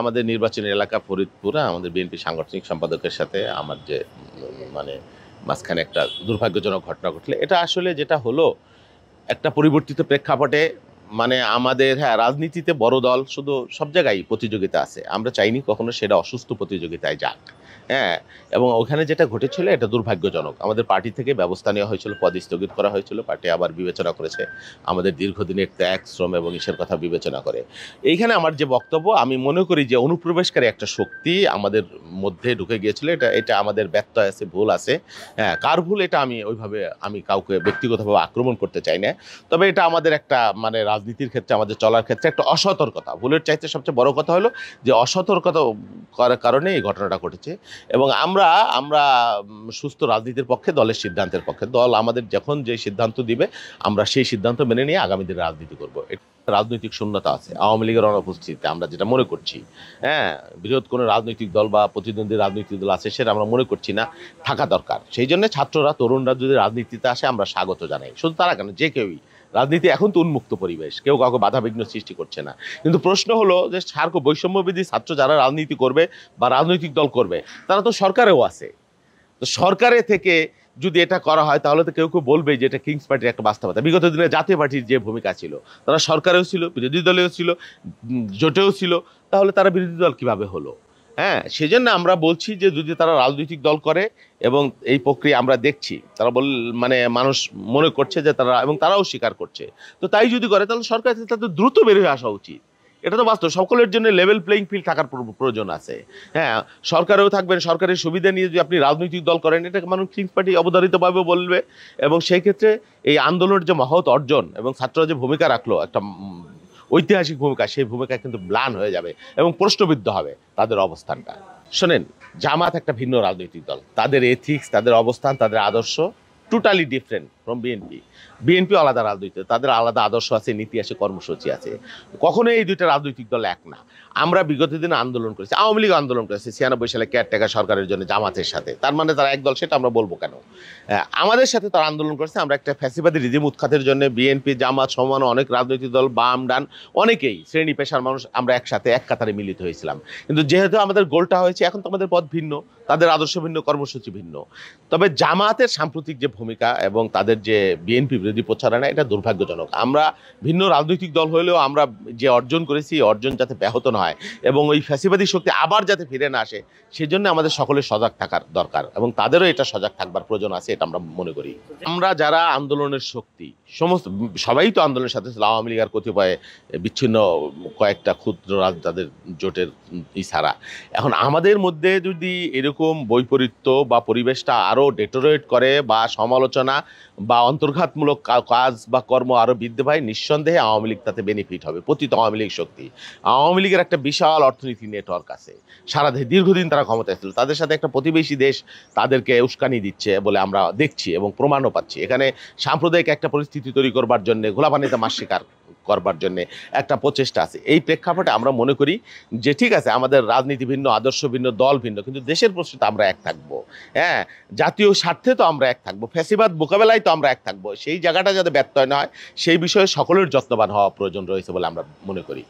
আমাদের নির্বাচনী এলাকা ফরিদপুরে আমাদের বিএনপি সাংগঠনিক সম্পাদকের সাথে আমার যে মানে মাঝখানে একটা দুর্ভাগ্যজনক ঘটনা ঘটলে এটা আসলে যেটা হলো একটা পরিবর্তিত প্রেক্ষাপটে আমাদের রাজনীতিতে বড় দল শুধু সব জায়গায় প্রতিযোগিতা আছে। আমরা চাইনি কখনো সেটা অসুস্থ প্রতিযোগিতায় যাক। হ্যাঁ? এবং ওখানে যেটা ঘটেছিল এটা দুর্ভাগ্যজনক। আমাদের পার্টি থেকে ব্যবস্থা নেওয়া হয়েছিল, পদ স্থগিত করা হয়েছিল। পার্টি আবার বিবেচনা করেছে। আমাদের দীর্ঘদিনের ত্যাগ, শ্রম এবং ইসের কথা বিবেচনা করে। এইখানে আমার যে বক্তব্য আমি মনে করি যে অনুপ্রবেশকারী একটা শক্তি আমাদের মধ্যে ঢুকে গিয়েছিল। এটা আমাদের ব্যত্যয় আছে, ভুল আছে। হ্যাঁ, কার ভুল এটা আমি কাউকে ব্যক্তিগতভাবে আক্রমণ করতে চাই না। তবে এটা আমাদের একটা রাজনীতির ক্ষেত্রে আমাদের চলার ক্ষেত্রে একটা অসতর্কতা। ভুলের চাইতে সবচেয়ে বড় কথা হলো যে অসতর্কতা করার কারণে এই ঘটনাটা ঘটেছে। এবং আমরা আমরা সুস্থ রাজনীতির পক্ষে, দলের সিদ্ধান্তের পক্ষে। দল আমাদের যখন যে সিদ্ধান্ত দিবে আমরা সেই সিদ্ধান্ত মেনে নিয়ে আগামী দিনে রাজনীতি করব। রাজনৈতিক শূন্যতা আছে আওয়ামী লীগের অনুপস্থিতিতে আমরা যেটা মনে করছি। হ্যাঁ, বৃহৎ কোনো রাজনৈতিক দল বা প্রতিদ্বন্দ্বী রাজনৈতিক দল আছে সেটা আমরা মনে করছি না থাকা দরকার। সেই জন্য ছাত্ররা, তরুণরা যদি রাজনীতিতে আসে আমরা স্বাগত জানাই। শুধু তারা কেন, যে কেউই। রাজনীতি এখন তো উন্মুক্ত পরিবেশ, কেউ কাউকে বাধাবিঘ্ন সৃষ্টি করছে না। কিন্তু প্রশ্ন হলো যে সার্ক বৈষম্যবিধি ছাত্র যারা রাজনীতি করবে বা রাজনৈতিক দল করবে তারা তো সরকারেও আছে। তো সরকারে থেকে যদি এটা করা হয় তাহলে তো কেউ কেউ বলবে যে এটা কিংস পার্টির একটা বাস্তবতা। বিগত দিনে জাতীয় পার্টির যে ভূমিকা ছিল, তারা সরকারেও ছিল, বিরোধী দলেও ছিল, জোটেও ছিল, তাহলে তারা বিরোধী দল কিভাবে হলো? হ্যাঁ, সেজন্য আমরা বলছি যে যদি তারা রাজনৈতিক দল করে এবং এই প্রক্রিয়া আমরা দেখছি, তারা মানুষ মনে করছে যে তারা, এবং তারাও স্বীকার করছে, তো তাই যদি করে তাহলে সরকার থেকে তাদের দ্রুত বের হয়ে আসা উচিত। এটা তো বাস্তব, সকলের জন্য লেভেল প্লেইং ফিল্ড থাকার প্রয়োজন আছে। হ্যাঁ, সরকারেও থাকবেন, সরকারের সুবিধা নিয়ে যদি আপনি রাজনৈতিক দল করেন এটা মানুষ কিংস পার্টি অবধারিতভাবে বলবে। এবং সেই ক্ষেত্রে এই আন্দোলনের যে মহৎ অর্জন এবং ছাত্ররা যে ভূমিকা রাখলো, একটা ঐতিহাসিক ভূমিকা, সেই ভূমিকা কিন্তু ম্লান হয়ে যাবে এবং প্রশ্নবিদ্ধ হবে তাদের অবস্থানটা। শোনেন, জামাত একটা ভিন্ন রাজনৈতিক দল, তাদের এথিক্স, তাদের অবস্থান, তাদের আদর্শ totally different from BNP. BNP আলাদা রাজনীতি, তাদের আলাদা আদর্শ আছে, নীতি আছে, কর্মসূচি আছে। কখনোই এই দুইটা রাজনৈতিক দল এক না। আমরা বিগত দিনে আন্দোলন করেছি, আওয়ামী লীগ আন্দোলন করেছে 96 সালে কেয়ারটেকার সরকারের জন্য জামাতের সাথে। তার মানে তারা এক দল, সেটা আমরা বলবো কেন? আমাদের সাথে তারা আন্দোলন করেছে। আমরা একটা ফ্যাসিবাদী রিজিম উৎখাতের জন্য বিএনপি, জামাত সমান অনেক রাজনৈতিক দল, বাম ডান অনেকেই, শ্রেণী পেশার মানুষ আমরা একসাথে এক কাতারে মিলিত হয়েছিলাম। কিন্তু যেহেতু আমাদের গোলটা হয়েছে, এখন তো আমাদের পথ ভিন্ন, তাদের আদর্শ ভিন্ন, কর্মসূচি ভিন্ন। তবে জামাতের সাম্প্রতিক যে ভূমিকা এবং তাদের যে বিএনপি বিরোধী প্রচারণা, এটা দুর্ভাগ্যজনক। আমরা ভিন্ন রাজনৈতিক দল হলেও আমরা যে অর্জন করেছি, অর্জন যাতে ব্যাহত না হয় এবং ওই ফ্যাসিবাদী শক্তি আবার যাতে ফিরে না আসে, সেজন্য আমাদের সকলের সজাগ থাকার দরকার এবং তাদেরও এটা সজাগ থাকবার প্রয়োজন আছে, এটা আমরা মনে করি। আমরা যারা আন্দোলনের শক্তি, সবাই তো আন্দোলনের সাথে ছিল, আওয়ামী লীগ আর কতিপয় বিচ্ছিন্ন কয়েকটা ক্ষুদ্র তাদের জোটের ছাড়া। এখন আমাদের মধ্যে যদি এরকম বৈপরীত্য বা পরিবেশটা আরও ডেটোরেট করে বা সমালোচনা বা অন্তর্ঘাতমূলক কাজ বা কর্ম আরও বৃদ্ধি পায়, নিঃসন্দেহে আওয়ামী লীগ তাতে বেনিফিট হবে। পতিত আওয়ামী লীগ শক্তি, আওয়ামী লীগের একটা বিশাল অর্থনীতি নেটওয়ার্ক আছে, সারা দীর্ঘদিন তারা ক্ষমতায় ছিল, তাদের সাথে একটা প্রতিবেশী দেশ তাদেরকে উস্কানি দিচ্ছে বলে আমরা দেখছি এবং প্রমাণও পাচ্ছি। এখানে সাম্প্রদায়িক একটা পরিস্থিতি তৈরি করবার জন্য, ঘোলাপানিতে মাছ শিকার করবার জন্য একটা প্রচেষ্টা আছে। এই প্রেক্ষাপটে আমরা মনে করি যে ঠিক আছে, আমাদের রাজনীতি ভিন্ন, আদর্শ ভিন্ন, দল ভিন্ন, কিন্তু দেশের প্রশ্নে তো আমরা এক থাকবো। হ্যাঁ, জাতীয় স্বার্থে তো আমরা এক থাকবো, ফ্যাসিবাদ মোকাবেলায় তো আমরা এক থাকবো। সেই জায়গাটা যাতে ব্যত্যয় না হয়, সেই বিষয়ে সকলের যত্নবান হওয়া প্রয়োজন রয়েছে বলে আমরা মনে করি।